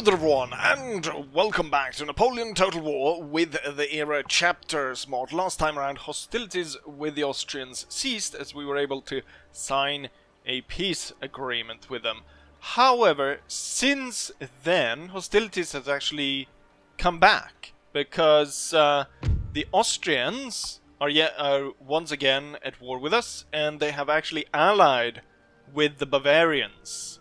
Hello there everyone, and welcome back to Napoleon Total War with the Era Chapters mod. Last time around, hostilities with the Austrians ceased as we were able to sign a peace agreement with them. However, since then, hostilities has actually come back because the Austrians are once again at war with us, and they have actually allied with the Bavarians.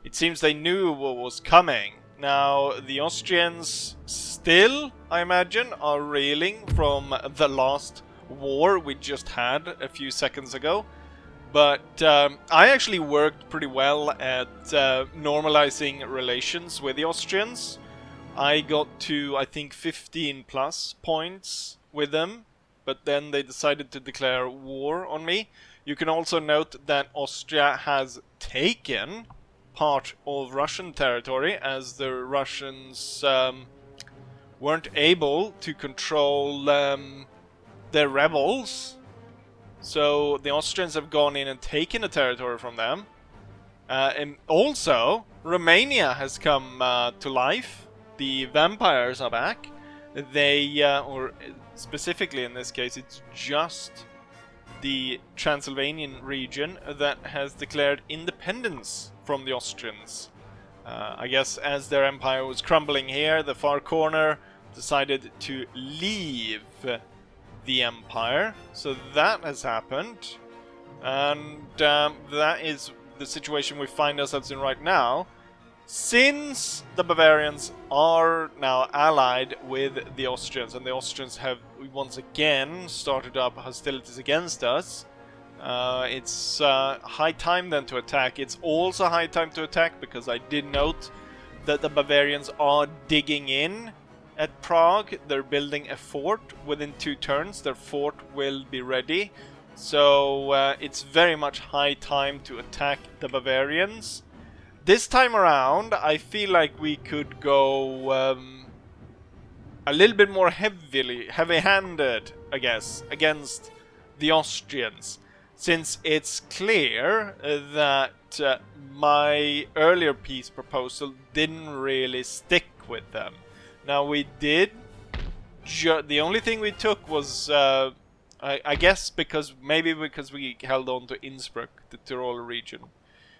It seems they knew what was coming. Now, the Austrians still, I imagine, are reeling from the last war we just had a few seconds ago. But I actually worked pretty well at normalizing relations with the Austrians. I got to, I think, 15 plus points with them, but then they decided to declare war on me. You can also note that Austria has taken part of Russian territory, as the Russians weren't able to control their rebels. So the Austrians have gone in and taken the territory from them. And also, Romania has come to life. The vampires are back. They, or specifically in this case, it's just the Transylvanian region that has declared independence from the Austrians. I guess as their empire was crumbling here, the far corner decided to leave the empire. So that has happened. And that is the situation we find ourselves in right now. Since the Bavarians are now allied with the Austrians, and the Austrians have once again started up hostilities against us, it's high time then to attack. It's also high time to attack because I did note that the Bavarians are digging in at Prague. They're building a fort. Within 2 turns their fort will be ready. So it's very much high time to attack the Bavarians. This time around, I feel like we could go a little bit more heavy-handed, I guess, against the Austrians, since it's clear that my earlier peace proposal didn't really stick with them. Now we did, the only thing we took was, I guess because we held on to Innsbruck, the Tyrol region.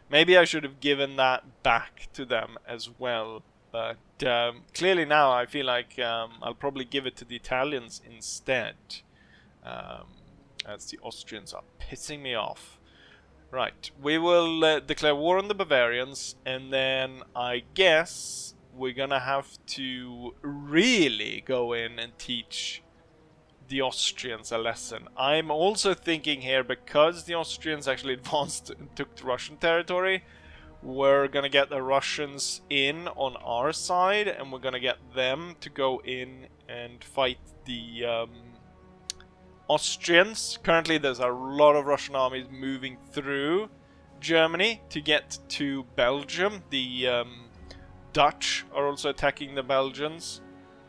Maybe I should have given that back to them as well, but clearly now I feel like I'll probably give it to the Italians instead, as the Austrians are pissing me off. Right, we will declare war on the Bavarians, and then I guess we're gonna have to really go in and teach the Austrians a lesson. I'm also thinking here, because the Austrians actually advanced and took the Russian territory, we're gonna get the Russians in on our side, and we're gonna get them to go in and fight the Austrians. Currently there's a lot of Russian armies moving through Germany to get to Belgium. The Dutch are also attacking the Belgians.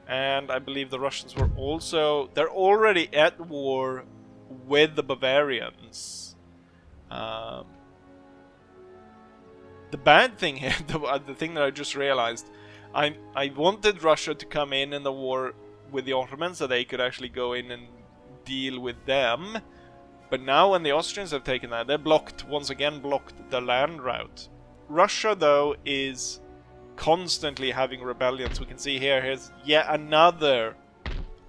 And I believe the Russians were also... They're already at war with the Bavarians. The bad thing here, the thing that I just realized, I wanted Russia to come in the war with the Ottomans so they could actually go in and deal with them. But now when the Austrians have taken that, they're once again blocked the land route. Russia, though, is constantly having rebellions. We can see here's yet another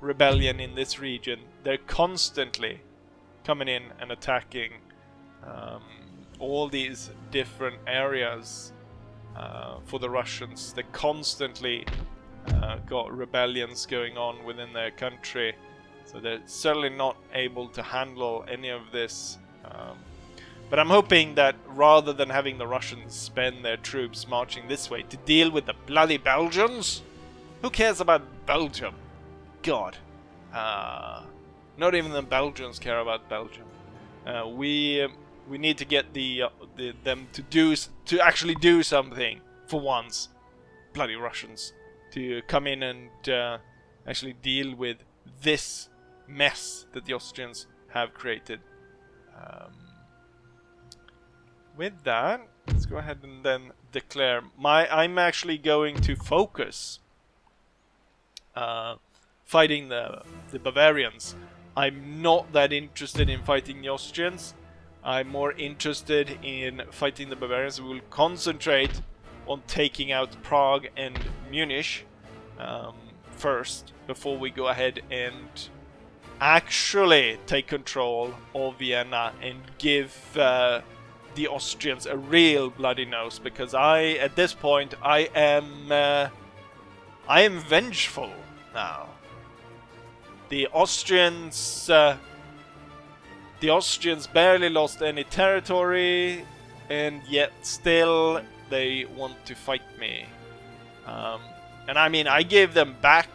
rebellion in this region. They're constantly coming in and attacking all these different areas for the Russians. They constantly got rebellions going on within their country, so they're certainly not able to handle any of this. But I'm hoping that rather than having the Russians spend their troops marching this way to deal with the bloody Belgians, who cares about Belgium? God. Not even the Belgians care about Belgium. We need to get them to actually do something for once. Bloody Russians. To come in and actually deal with this mess that the Austrians have created. With that, let's let's go ahead and then declare. I'm actually going to focus fighting the Bavarians. I'm not that interested in fighting the Austrians. I'm more interested in fighting the Bavarians. We will concentrate on taking out Prague and Munich first, before we go ahead and actually take control of Vienna and give the Austrians a real bloody nose. Because at this point, I am vengeful now. The Austrians barely lost any territory, and yet still they want to fight me. And I mean, I gave them back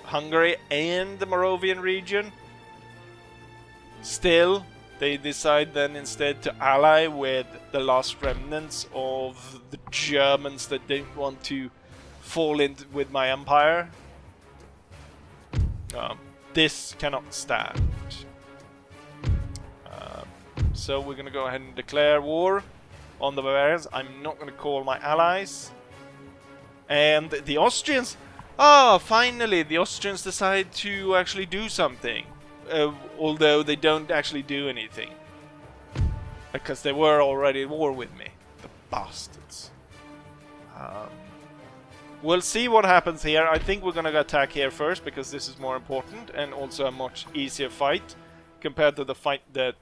Hungary and the Moravian region. Still, they decide then instead to ally with the last remnants of the Germans that didn't want to fall in with my empire. This cannot stand. So we're gonna go ahead and declare war on the Bavarians. I'm not gonna call my allies. And the Austrians... Oh, finally the Austrians decide to actually do something. Although they don't actually do anything. Because they were already at war with me. The bastards. We'll see what happens here. I think we're gonna attack here first, because this is more important and also a much easier fight compared to the fight that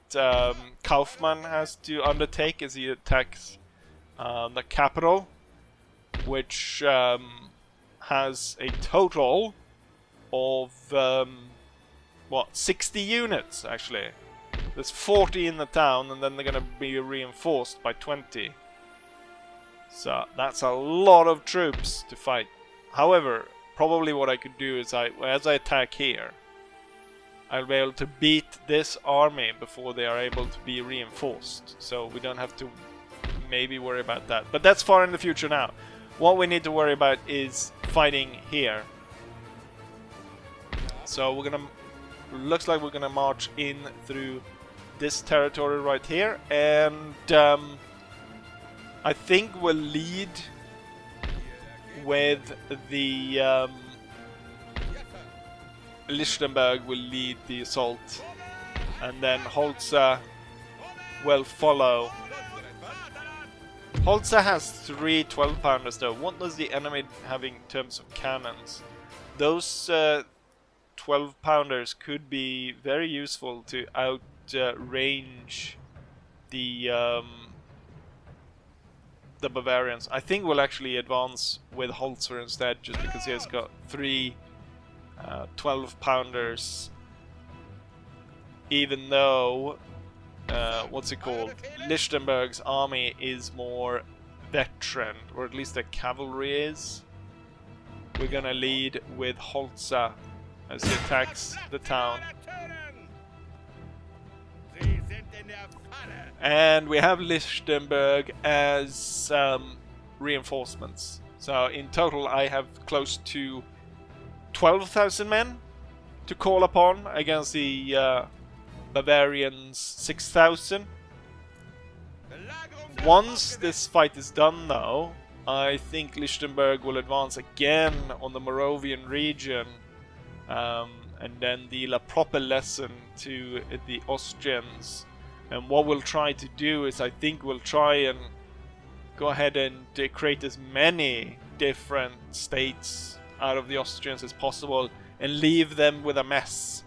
Kaufmann has to undertake as he attacks the capital, which has a total of 60 units actually. There's 40 in the town, and then they're gonna be reinforced by 20. So that's a lot of troops to fight. However, probably what I could do is as I attack here, I'll be able to beat this army before they are able to be reinforced. So we don't have to maybe worry about that. But that's far in the future now. What we need to worry about is fighting here. So we're gonna... Looks like we're gonna march in through this territory right here. And I think we'll lead with the... Lichtenberg will lead the assault, and then Holzer will follow. Holzer has 3 12-pounders though. What does the enemy have in terms of cannons? Those 12-pounders could be very useful to outrange the Bavarians. I think we'll actually advance with Holzer instead, just because he has got 3 12-pounders, even though what's it called? Lichtenberg's army is more veteran, or at least the cavalry is. We're gonna lead with Holzer as he attacks the town. And we have Lichtenberg as reinforcements. So in total I have close to 12,000 men to call upon against the Bavarians' 6,000. Once this fight is done though, I think Lichtenberg will advance again on the Moravian region and then deal a proper lesson to the Austrians. And what we'll try to do is, I think we'll try and go ahead and create as many different states out of the Austrians as possible, and leave them with a mess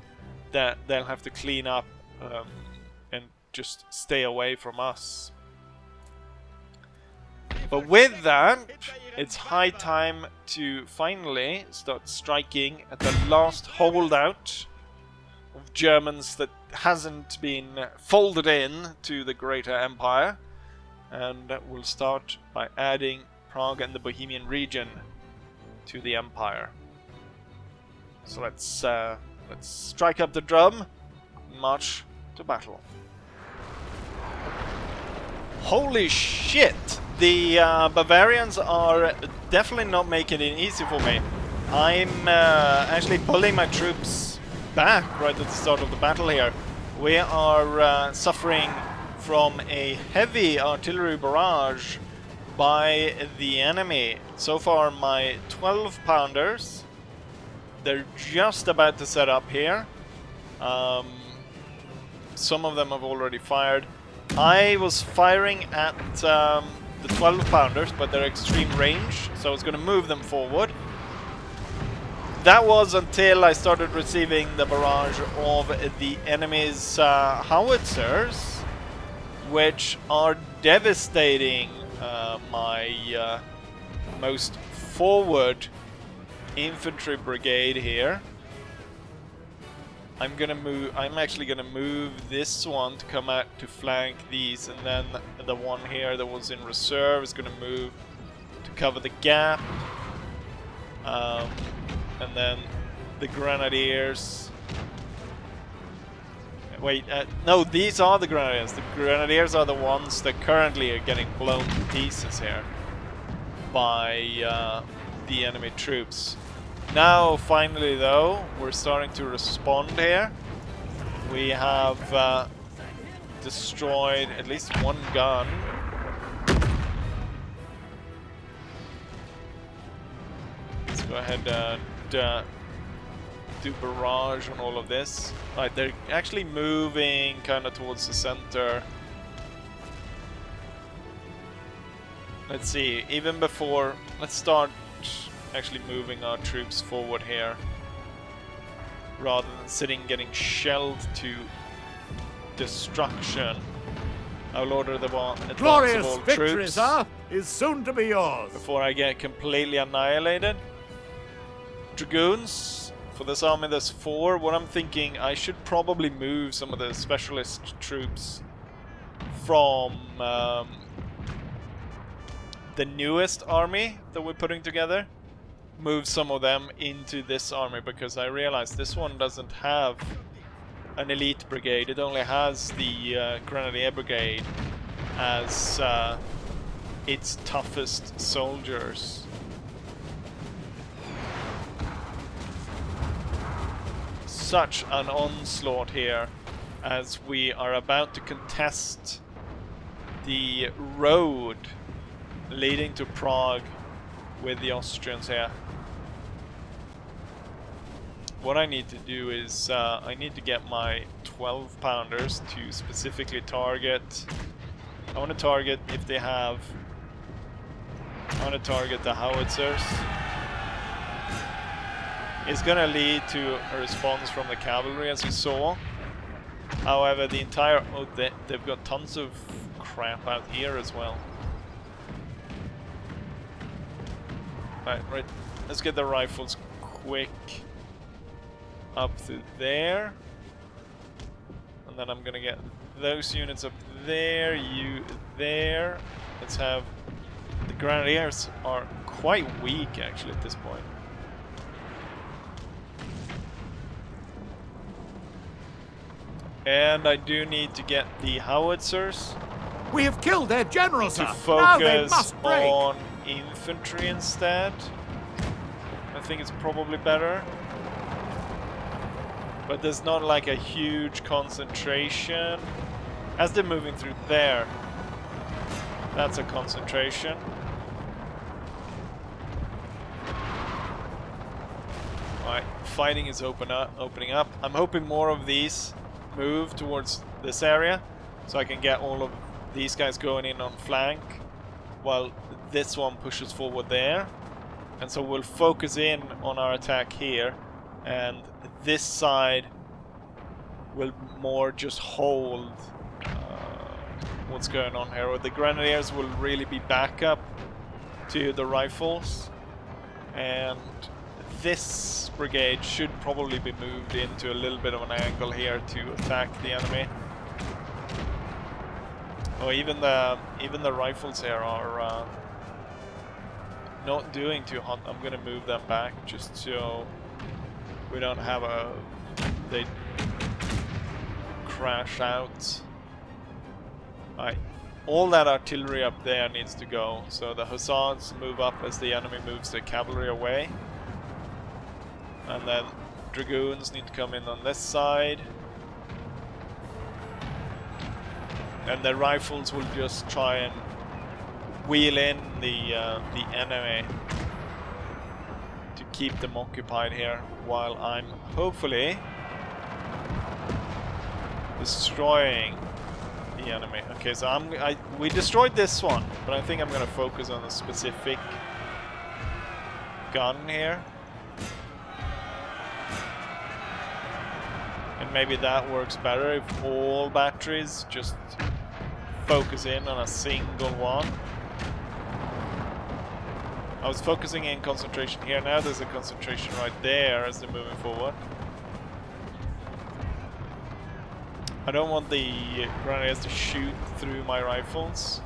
that they'll have to clean up and just stay away from us. But with that, it's high time to finally start striking at the last holdout of Germans that hasn't been folded in to the greater empire, and we'll start by adding Prague and the Bohemian region to the empire. So let's strike up the drum and march to battle. Holy shit! The Bavarians are definitely not making it easy for me. I'm actually pulling my troops back right at the start of the battle here. We are suffering from a heavy artillery barrage by the enemy. So far my 12 pounders, they're just about to set up here. Some of them have already fired. I was firing at the 12 pounders, but they're extreme range, so I was going to move them forward. That was until I started receiving the barrage of the enemy's howitzers, which are devastating my most forward infantry brigade here. I'm actually gonna move this one to come out to flank these, and then the one here that was in reserve is gonna move to cover the gap. And then the grenadiers. Wait, no, these are the grenadiers. The grenadiers are the ones that currently are getting blown to pieces here by the enemy troops. Now, finally, though, we're starting to respond here. We have destroyed at least one gun. Let's go ahead and do barrage on all of this. Right, they're actually moving kind of towards the center. Let's see, even before, let's start actually moving our troops forward here, rather than sitting getting shelled to destruction. I'll order the advance Glorious of all victory, troops sir, is soon to be yours. before I get completely annihilated. Dragoons, for this army there's 4. What I'm thinking, I should probably move some of the specialist troops from the newest army that we're putting together. Move some of them into this army, because I realized this one doesn't have an elite brigade. It only has the Grenadier Brigade as its toughest soldiers. Such an onslaught here as we are about to contest the road leading to Prague with the Austrians here. What I need to do is I need to get my 12 pounders to specifically target. I want to target if they have. I want to target the howitzers. It's gonna lead to a response from the cavalry, as you saw. However, the entire they've got tons of crap out here as well. Right. Let's get the rifles quick up to there, and then I'm gonna get those units up there. You there. Let's have the grenadiers are quite weak actually at this point. And I do need to get the howitzers. We have killed their general, sir. To Now they focus must break. on infantry instead. I think it's probably better. But there's not like a huge concentration. As they're moving through there, that's a concentration. Alright, fighting is opening up. I'm hoping more of these move towards this area, so I can get all of these guys going in on flank, while this one pushes forward there. And so we'll focus in on our attack here, and this side will more just hold what's going on here. Or the grenadiers will really be backup to the rifles, and this brigade should probably be moved into a little bit of an angle here to attack the enemy. Oh, even the rifles here are not doing too hot. I'm gonna move them back just so we don't have they crash out. Right, all that artillery up there needs to go. So the hussars move up as the enemy moves their cavalry away. And then dragoons need to come in on this side. and the rifles will just try and wheel in the enemy to keep them occupied here, while I'm hopefully destroying the enemy. Okay, so we destroyed this one, but I think I'm gonna focus on a specific gun here. And maybe that works better if all batteries just focus in on a single one. I was focusing in concentration here, now there's a concentration right there as they're moving forward. I don't want the grenadiers to shoot through my rifles.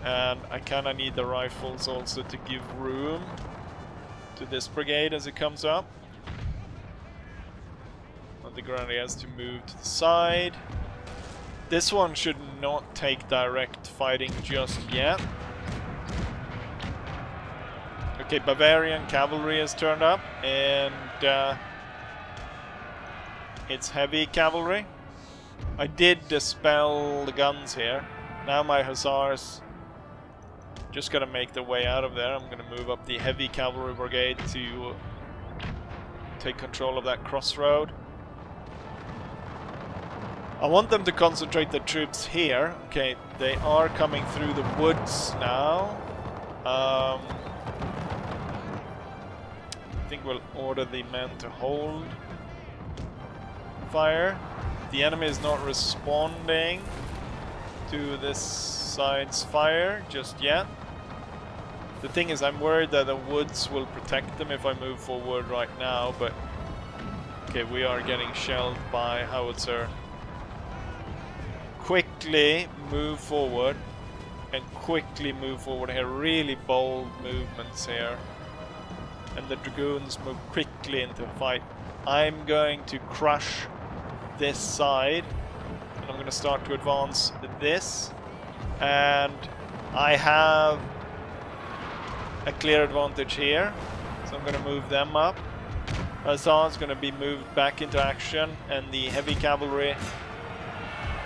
And I kinda need the rifles also to give room to this brigade as it comes up. The grenadiers to move to the side. This one should not take direct fighting just yet. Okay, Bavarian cavalry has turned up, and it's heavy cavalry. I did dispel the guns here. Now my hussars just gotta make their way out of there. I'm gonna move up the heavy cavalry brigade to take control of that crossroad. I want them to concentrate the troops here. Okay, they are coming through the woods now. I think we'll order the men to hold fire. The enemy is not responding to this side's fire just yet. The thing is, I'm worried that the woods will protect them if I move forward right now, but okay, we are getting shelled by howitzer. Quickly move forward, and quickly move forward here. Really bold movements here, and the dragoons move quickly into the fight. I'm going to crush this side, and I'm going to start to advance this, and I have a clear advantage here, so I'm going to move them up. Hussars going to be moved back into action, and the heavy cavalry,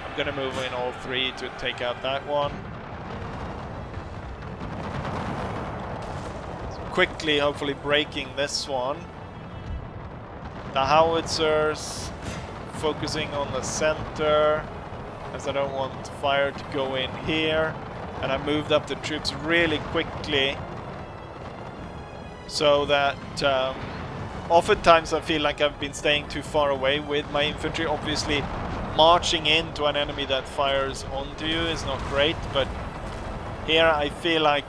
I'm going to move in all three to take out that one. So quickly, hopefully breaking this one. The howitzers focusing on the center, as I don't want fire to go in here. And I moved up the troops really quickly, so that oftentimes I feel like I've been staying too far away with my infantry. Obviously, marching into an enemy that fires onto you is not great, but here I feel like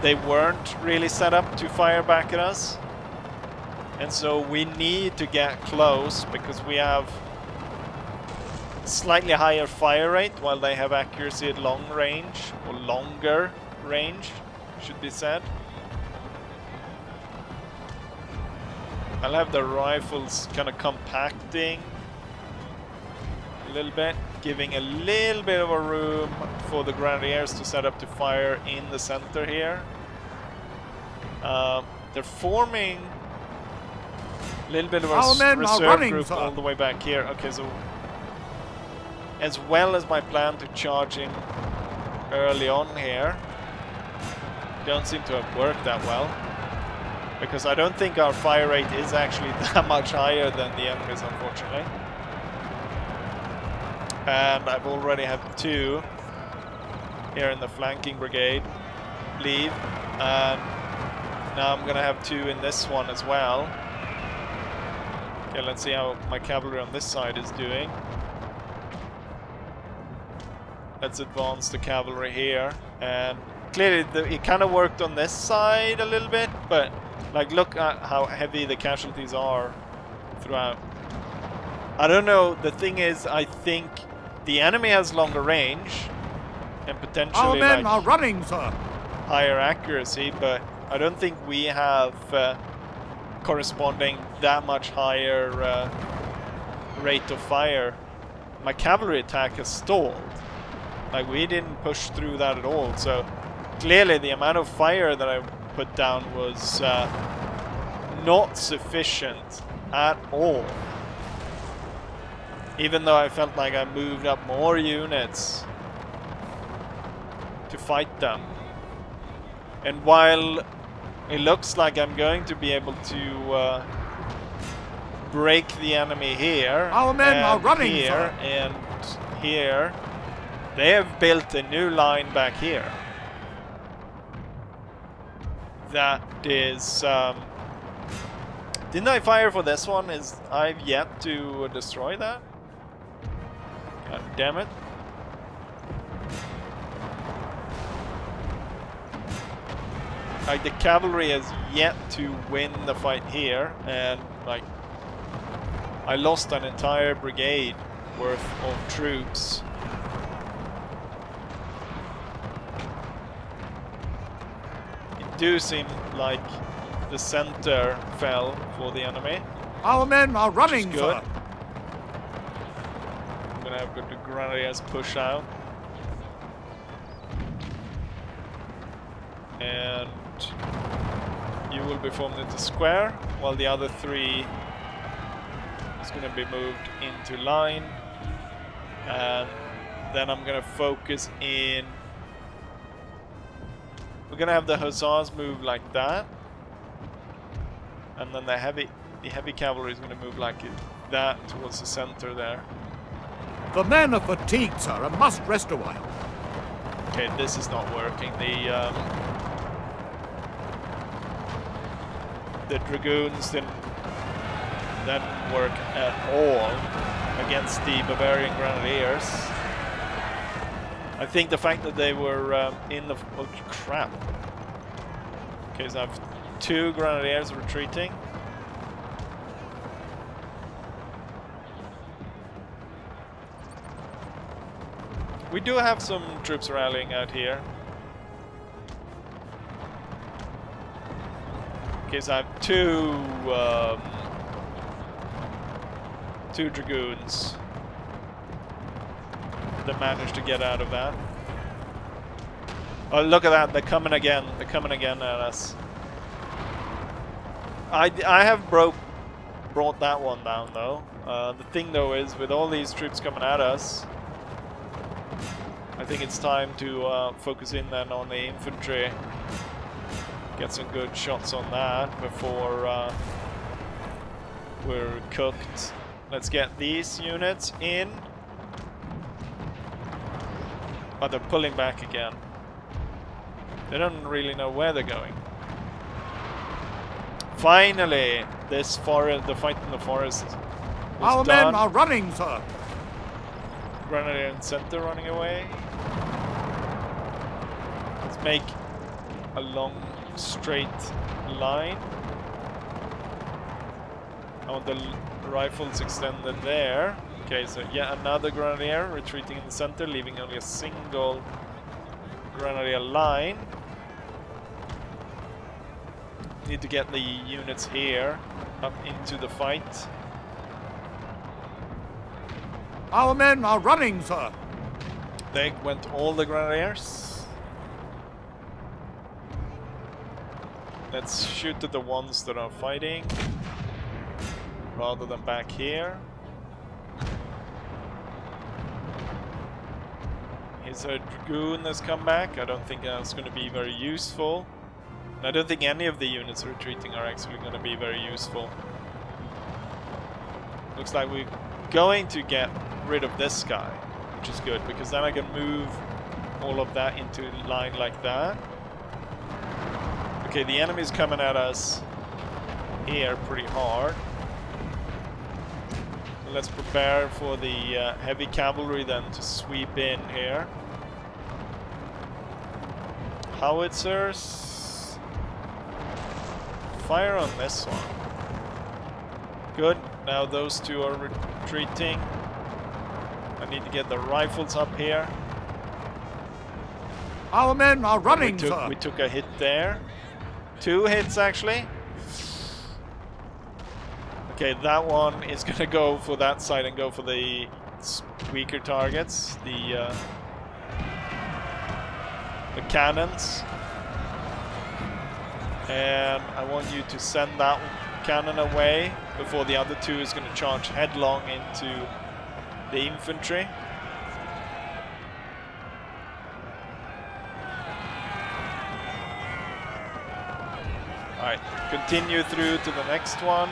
they weren't really set up to fire back at us. And so we need to get close, because we have slightly higher fire rate while they have accuracy at long range, or longer range, should be said. I'll have the rifles kind of compacting a little bit, giving a little bit of a room for the grenadiers to set up to fire in the center here. They're forming a little bit of a reserve group all the way back here. Okay, so as well as my plan to charge in early on here, don't seem to have worked that well, because I don't think our fire rate is actually that much higher than the enemy's, unfortunately. And I've already had 2 here in the flanking brigade leave, and now I'm gonna have 2 in this one as well. Okay, let's see how my cavalry on this side is doing. Let's advance the cavalry here, and clearly it kind of worked on this side a little bit, but like, look at how heavy the casualties are throughout. I don't know, the thing is, I think the enemy has longer range and potentially our men are running, sir. Higher accuracy, but I don't think we have corresponding that much higher rate of fire. My cavalry attack has stalled. Like, we didn't push through that at all, so clearly the amount of fire that I put down was not sufficient at all. Even though I felt like I moved up more units to fight them. And while it looks like I'm going to be able to break the enemy here, Our men are and running, here, sir. and here, they have built a new line back here. That is... didn't I fire for this one? I've yet to destroy that? God damn it. Like, the cavalry has yet to win the fight here, and like I lost an entire brigade worth of troops. It do seem like the center fell for the enemy. Our men are running, good. sir. I'm gonna have the grenadiers push out. And you will be formed into square, while the other three is going to be moved into line. And then I'm going to focus in... We're going to have the hussars move like that. And then the heavy cavalry is going to move like that towards the center there. The men are fatigued, sir, and must rest a while. Okay, this is not working. The dragoons didn't work at all against the Bavarian grenadiers. I think the fact that they were in the... Oh, crap. Okay, so I have 2 grenadiers retreating. We do have some troops rallying out here. Okay, so I have 2 dragoons that managed to get out of that. Oh, look at that! They're coming again. They're coming again at us. I have brought that one down though. The thing though is, with all these troops coming at us, I think it's time to focus in then on the infantry. Get some good shots on that before we're cooked. Let's get these units in. Oh, they're pulling back again. They don't really know where they're going. Finally, the fight in the forest was Our done. men are running, sir. Grenadier in center running away. Let's make a long straight line. I want the rifles extended there. Okay, so yet another grenadier retreating in the center, leaving only a single grenadier line. Need to get the units here up into the fight. Our men are running, sir. There went all the grenadiers. Let's shoot at the ones that are fighting rather than back here. Here's a dragoon that's come back. I don't think that's going to be very useful. And I don't think any of the units retreating are actually going to be very useful. Looks like we're going to get rid of this guy, which is good, because then I can move all of that into line like that. Okay, the enemy's coming at us here pretty hard. So let's prepare for the heavy cavalry then to sweep in here. Howitzers. Fire on this one. Good. Now those 2 are retreating. I need to get the rifles up here. Our men are running, sir. We took a hit there. 2 hits actually. Okay, that one is gonna go for that side and go for the weaker targets, the cannons. And I want you to send that cannon away before the other 2 is going to charge headlong into the infantry. Alright, continue through to the next one.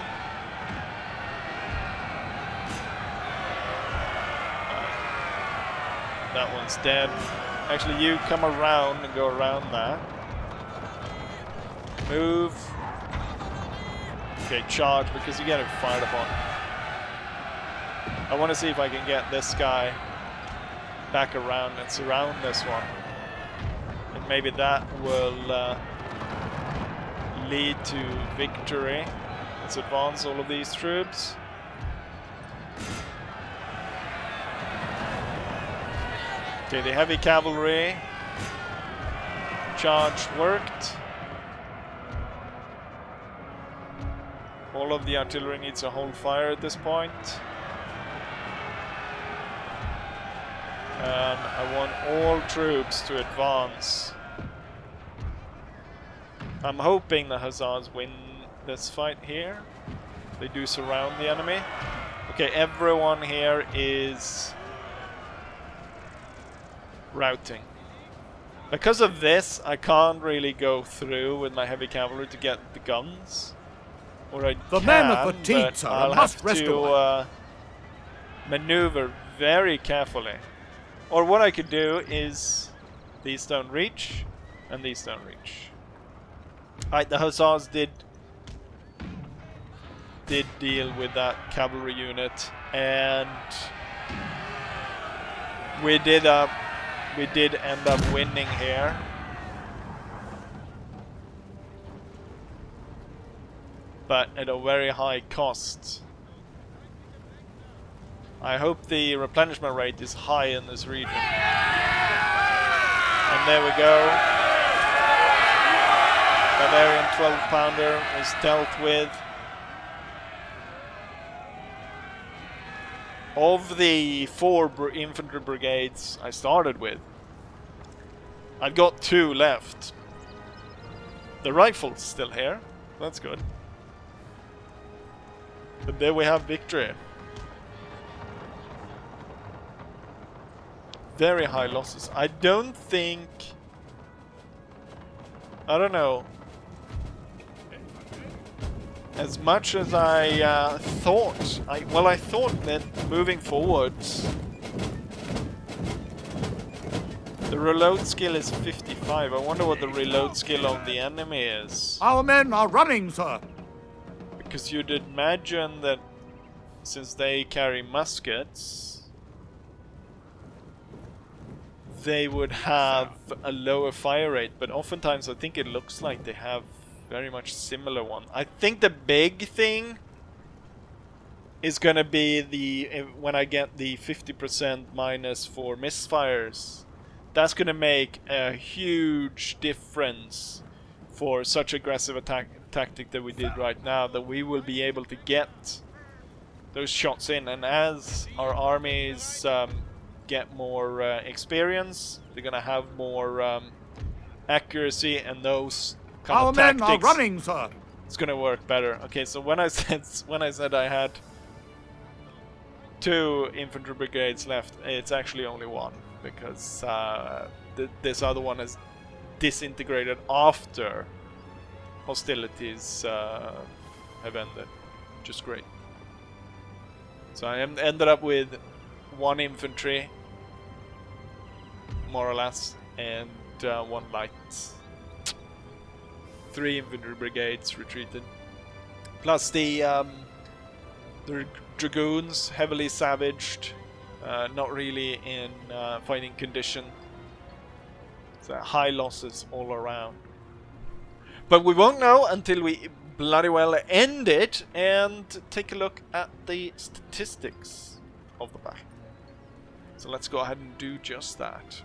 That one's dead. Actually, you come around and go around that. Move. Okay, charge, because you get him fired upon. I want to see if I can get this guy back around and surround this one. And maybe that will lead to victory. Let's advance all of these troops. Okay, the heavy cavalry charge worked. All of the artillery needs to hold fire at this point. And I want all troops to advance. I'm hoping the Hussars win this fight here. They do surround the enemy. Okay, everyone here is routing. Because of this, I can't really go through with my heavy cavalry to get the guns. Or I The can, men are fatigued, but sir, I'll and must have rest to maneuver very carefully. Or what I could do is these don't reach and these don't reach. Alright, the Hussars did deal with that cavalry unit, and we did end up winning here. But at a very high cost. I hope the replenishment rate is high in this region. And there we go. Bavarian 12-pounder was dealt with. Of the 4 infantry brigades I started with, I've got 2 left. The rifle's still here. That's good. But there we have victory. Very high losses. I don't think... I don't know. As much as I thought... I thought that moving forwards... The reload skill is 55. I wonder what the reload skill of the enemy is. Our men are running, sir. Because you'd imagine that since they carry muskets, they would have a lower fire rate, but oftentimes I think it looks like they have very much similar one. I think the big thing is gonna be when I get the 50% minus for misfires. That's gonna make a huge difference for such aggressive tactic that we did right now, that we will be able to get those shots in. And as our armies get more experience, they're gonna have more accuracy, and those kind Our of men tactics, are running, sir. it's gonna work better. Okay, so when I said I had 2 infantry brigades left, it's actually only 1, because this other one is disintegrated after hostilities have ended. Just great. So I ended up with 1 infantry, more or less, and 1 light. 3 infantry brigades retreated. Plus the dragoons, heavily savaged, not really in fighting condition. So high losses all around. But we won't know until we bloody well end it and take a look at the statistics of the battle. So let's go ahead and do just that.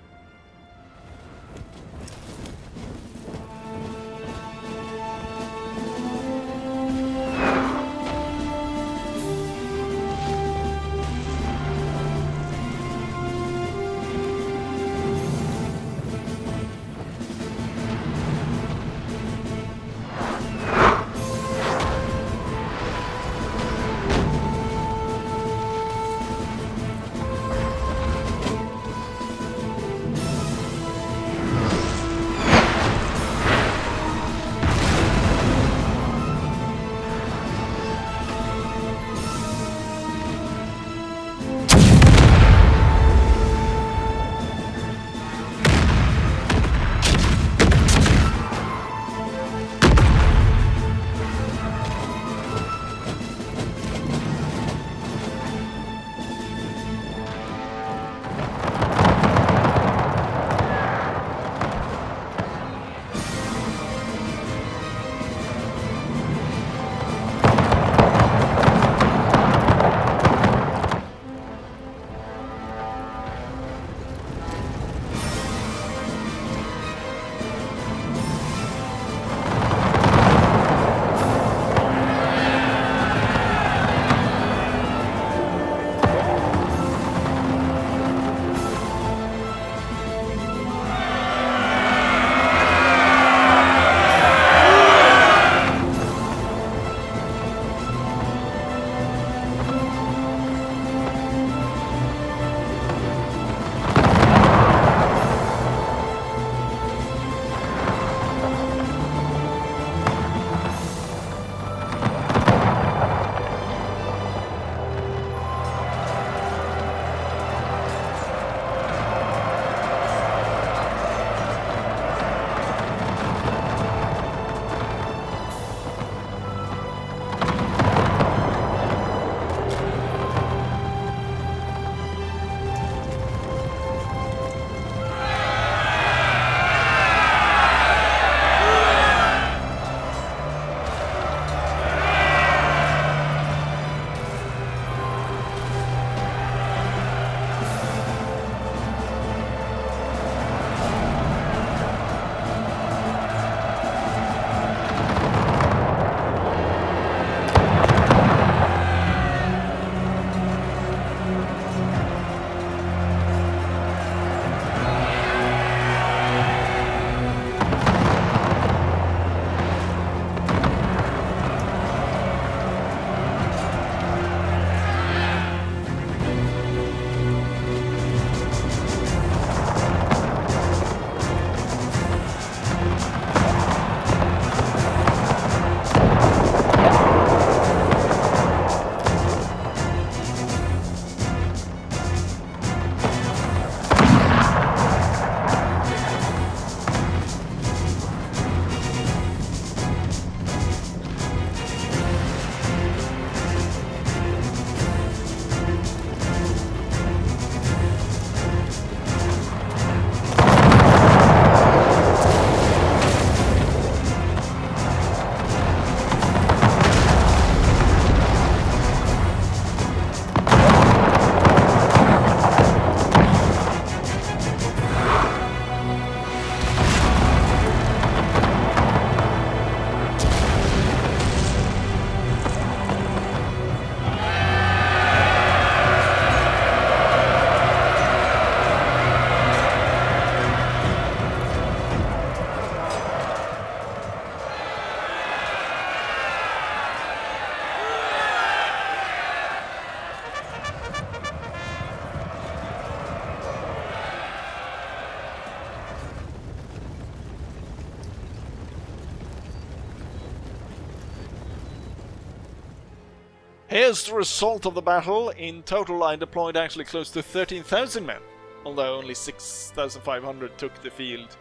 Here's the result of the battle. In total, I deployed actually close to 13,000 men, although only 6,500 took the field.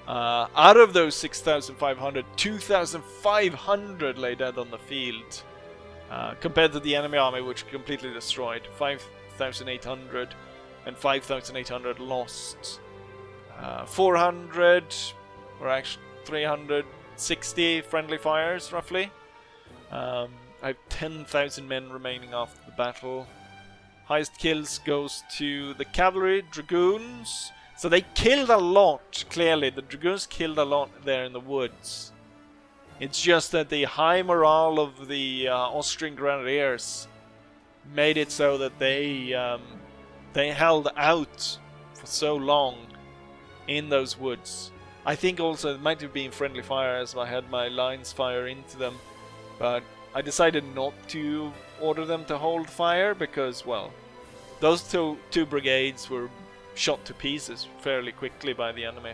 Out of those 6,500, 2,500 lay dead on the field, compared to the enemy army, which completely destroyed. 5,800 and 5,800 lost. 400, or actually 360 friendly fires, roughly. I have 10,000 men remaining after the battle. Highest kills goes to the cavalry, dragoons. So they killed a lot, clearly. The dragoons killed a lot there in the woods. It's just that the high morale of the Austrian grenadiers made it so that they held out for so long in those woods. I think also it might have been friendly fire as I had my lines fire into them, but I decided not to order them to hold fire because, well, those two brigades were shot to pieces fairly quickly by the enemy.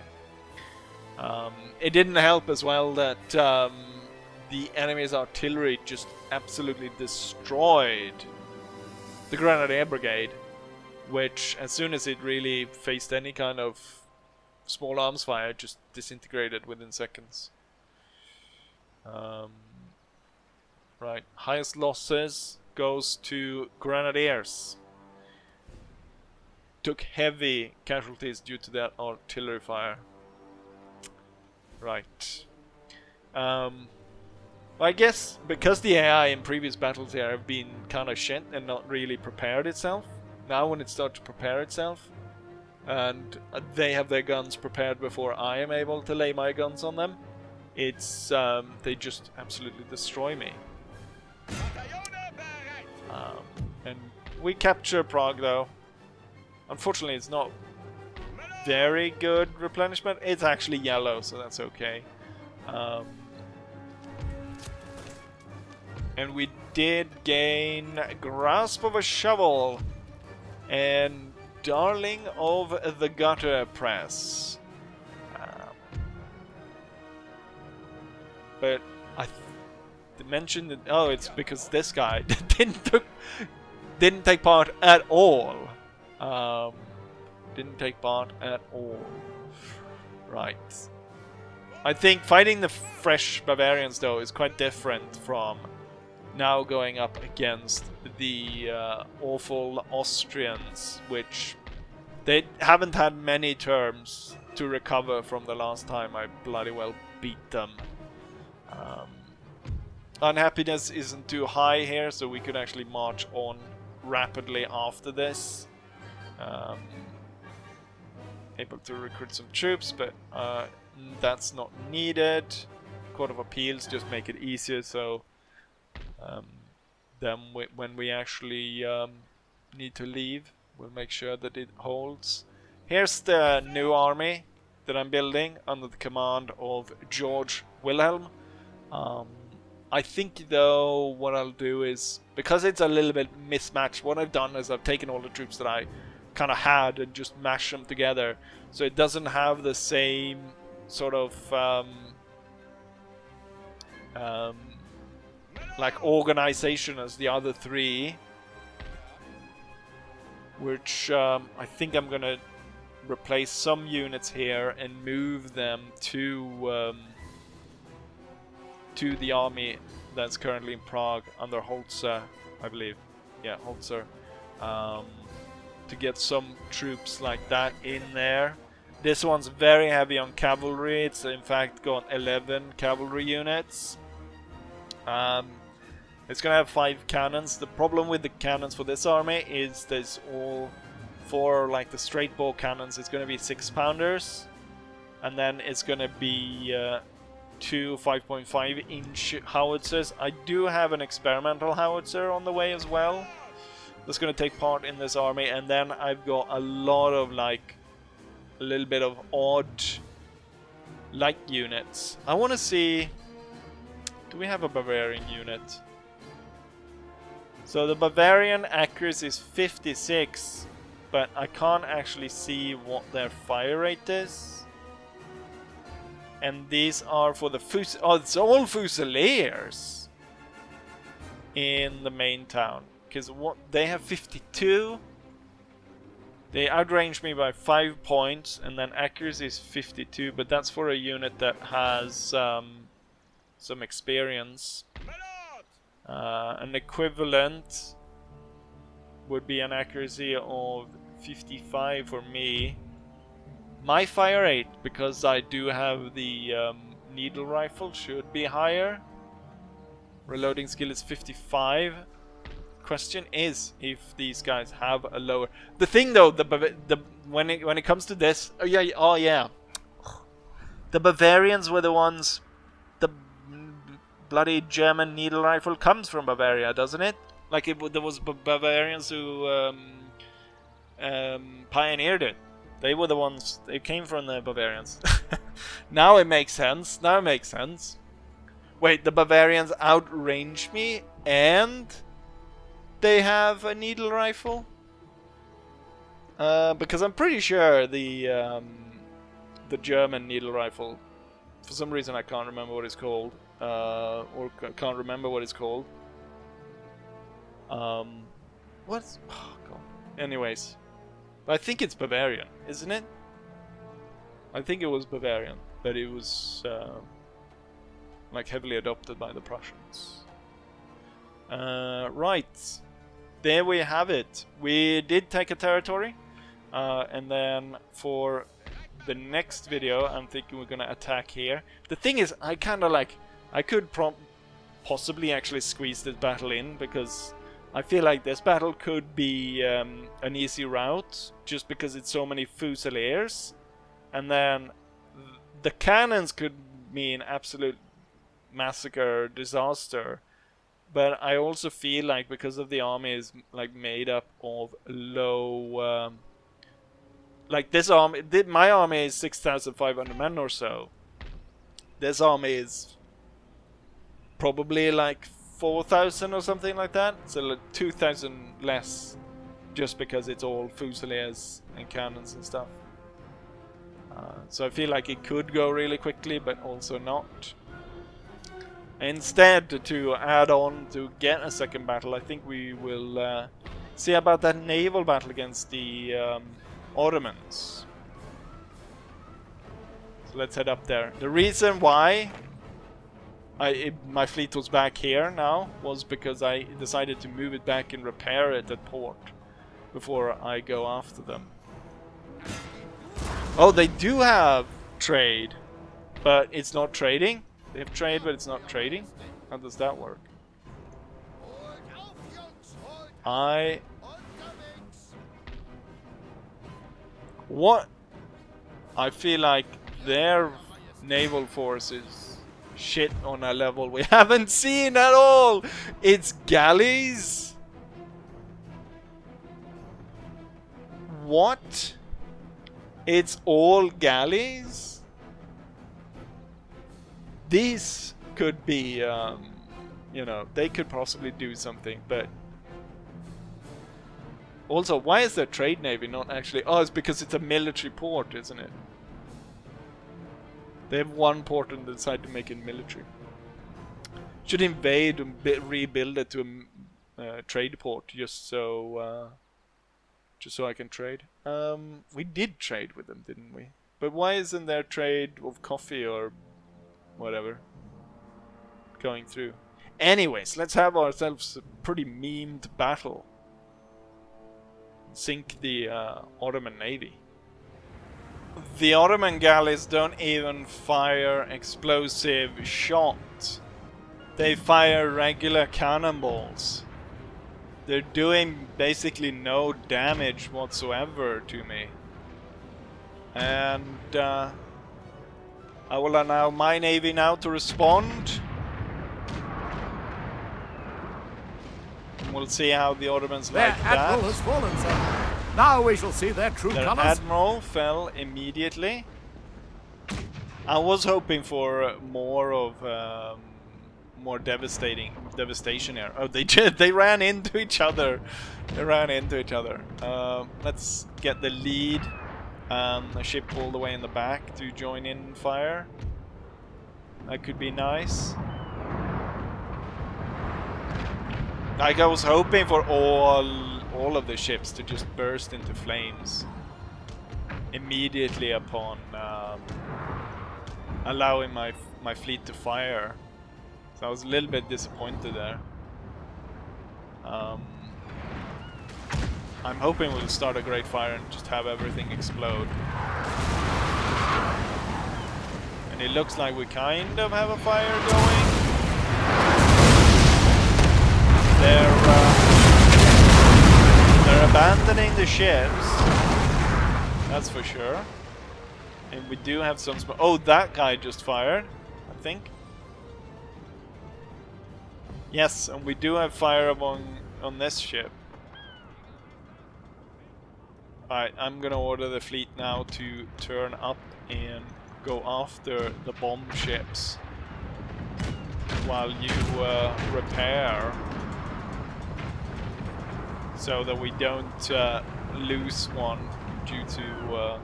It didn't help as well that the enemy's artillery just absolutely destroyed the Grenadier Brigade, which as soon as it really faced any kind of small arms fire, just disintegrated within seconds. Right, highest losses goes to Grenadiers. Took heavy casualties due to that artillery fire. Right. I guess because the AI in previous battles here have been kind of shit and not really prepared itself, now when it starts to prepare itself, and they have their guns prepared before I am able to lay my guns on them, it's they just absolutely destroy me. And we capture Prague though. Unfortunately, it's not very good replenishment. It's actually yellow, so that's okay. And we did gain Grasp of a Shovel and Darling of the Gutter Press. But I mentioned that, oh, it's because this guy didn't take part at all. Didn't take part at all. Right. I think fighting the fresh Bavarians though is quite different from now going up against the awful Austrians, which they haven't had many terms to recover from the last time I bloody well beat them. Unhappiness isn't too high here, so we could actually march on rapidly after this. Able to recruit some troops, but that's not needed. Court of Appeals just make it easier, so then when we actually need to leave, we'll make sure that it holds. Here's the new army that I'm building under the command of George Wilhelm. I think though what I'll do is, because it's a little bit mismatched, what I've done is I've taken all the troops that I kind of had and just mashed them together, so it doesn't have the same sort of like organization as the other three, which I think I'm gonna replace some units here and move them to the army that's currently in Prague under Holzer, I believe. Yeah, Holzer. To get some troops like that in there. This one's very heavy on cavalry. It's in fact got 11 cavalry units. It's gonna have 5 cannons. The problem with the cannons for this army is there's all 4 like the straight bow cannons. It's gonna be 6-pounders, and then it's gonna be 2 5.5 inch howitzers. I do have an experimental howitzer on the way as well that's going to take part in this army, and then I've got a lot of like a little bit of odd light units. I want to see, do we have a Bavarian unit? So the Bavarian accuracy is 56, but I can't actually see what their fire rate is. And these are for the oh, it's all Fusiliers. in the main town. Because what they have 52. They outrange me by 5 points, and then accuracy is 52, but that's for a unit that has some experience. An equivalent would be an accuracy of 55 for me. My fire rate, because I do have the needle rifle, should be higher. Reloading skill is 55. Question is if these guys have a lower. The thing though, when it comes to this, oh yeah, the Bavarians were the ones. The bloody German needle rifle comes from Bavaria, doesn't it? Like there was Bavarians who pioneered it. They were the ones. They came from the Bavarians. Now it makes sense. Now it makes sense. Wait, the Bavarians outrange me and they have a needle rifle? Because I'm pretty sure the German needle rifle, for some reason I can't remember what it's called, or can't remember what it's called. What's... oh god. Anyways, I think it's Bavarian, isn't it? I think it was Bavarian, but it was like heavily adopted by the Prussians. Right. There we have it. We did take a territory, and then for the next video, I'm thinking we're gonna attack here. The thing is, I kind of like, I could possibly actually squeeze this battle in, because I feel like this battle could be an easy route, just because it's so many fusiliers, and then the cannons could mean absolute massacre, disaster. But I also feel like because of the army is like made up of low, like this army, my army is 6,500 men or so. This army is probably like 4,000 or something like that. So like 2,000 less, just because it's all fusiliers and cannons and stuff. So I feel like it could go really quickly, but also not. Instead, to add on to get a second battle, I think we will see about that naval battle against the Ottomans. So let's head up there. The reason why my fleet was back here now was because I decided to move it back and repair it at port before I go after them. Oh, they do have trade, but it's not trading. They have trade, but it's not trading. How does that work? What? I feel like their naval force is shit on a level we haven't seen at all. It's galleys? What? It's all galleys? These could be, you know, they could possibly do something, but also, why is their trade navy not actually... oh, it's because it's a military port, isn't it? They have one port and decide to make it military. Should invade and rebuild it to a trade port, just so I can trade. We did trade with them, didn't we? But why isn't there trade of coffee or whatever going through? Anyways, let's have ourselves a pretty memed battle. Sink the Ottoman navy. The Ottoman galleys don't even fire explosive shot. They fire regular cannonballs. They're doing basically no damage whatsoever to me. And I will allow my navy now to respond. We'll see how the Ottomans like that. Their admiral has fallen, sir. Now we shall see their true Their colours. admiral fell immediately. I was hoping for more of more devastation here. Oh, they ran into each other. They ran into each other. Let's get the lead. A ship all the way in the back to join in fire. That could be nice. Like, I was hoping for all of the ships to just burst into flames immediately upon allowing my fleet to fire. So I was a little bit disappointed there. I'm hoping we'll start a great fire and just have everything explode. And it looks like we kind of have a fire going. They're abandoning the ships. That's for sure. And we do have some smoke. Oh, that guy just fired, I think. Yes, and we do have fire on this ship. Alright, I'm gonna order the fleet now to turn up and go after the bomb ships while you repair, so that we don't lose one due to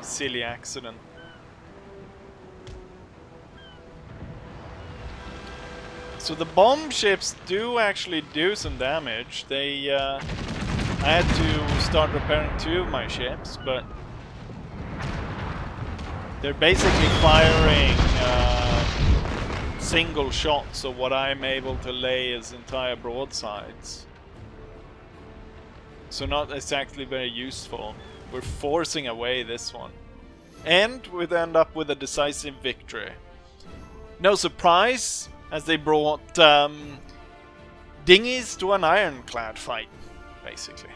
silly accident. So the bomb ships do actually do some damage. They, I had to start repairing 2 of my ships, but they're basically firing single shots of what I'm able to lay as entire broadsides. So not exactly very useful. We're forcing away this one. And we'd end up with a decisive victory. No surprise, as they brought dinghies to an ironclad fight, basically.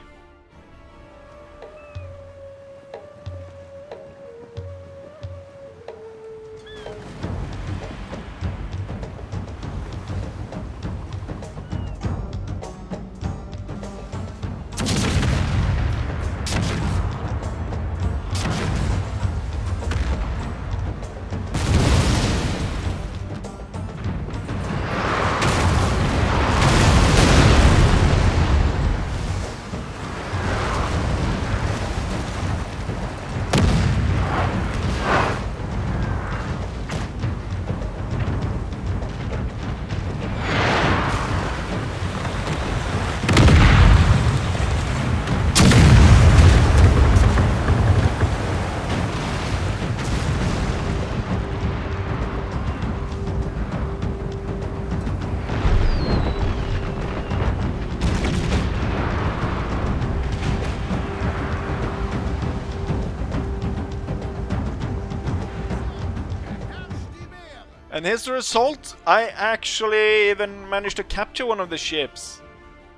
And here's the result. I actually even managed to capture one of the ships.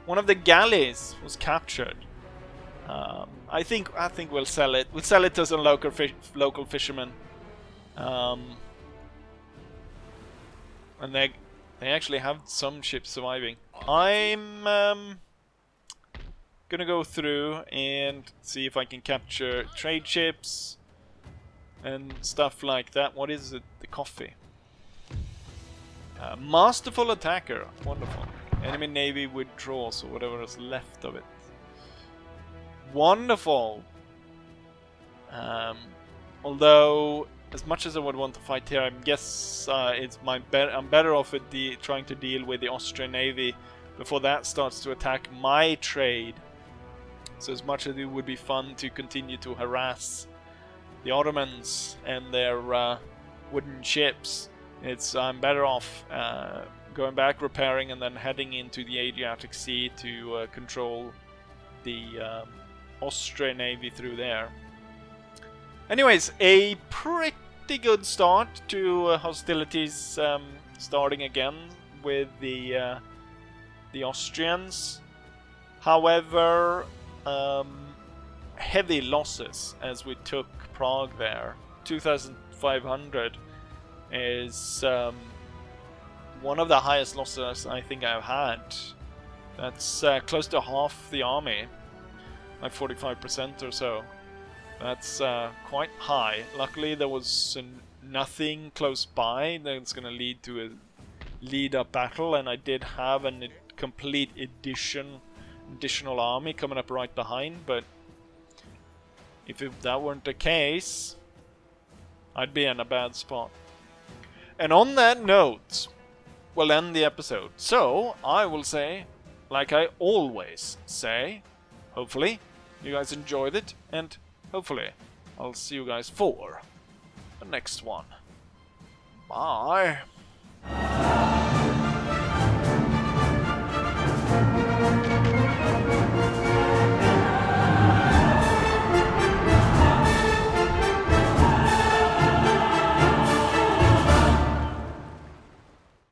One of the galleys was captured. I think we'll sell it. We'll sell it to some local fishermen. And they actually have some ships surviving. I'm gonna go through and see if I can capture trade ships and stuff like that. What is it? The coffee. Masterful attacker. Wonderful. Enemy navy withdraws, or whatever is left of it. Wonderful. Although, as much as I would want to fight here, I guess I'm better off with trying to deal with the Austrian navy before that starts to attack my trade. So as much as it would be fun to continue to harass the Ottomans and their wooden ships, I'm better off going back, repairing, and then heading into the Adriatic Sea to control the Austrian navy through there. Anyways, a pretty good start to hostilities, starting again with the Austrians. However, heavy losses as we took Prague there. 2,500 is one of the highest losses I think I've had. That's close to half the army, like 45% or so. That's quite high. Luckily there was nothing close by that's going to lead to a lead-up battle, and I did have a complete additional army coming up right behind, but if that weren't the case, I'd be in a bad spot. And on that note, will end the episode. So, I will say, like I always say, hopefully you guys enjoyed it, and hopefully I'll see you guys for the next one. Bye!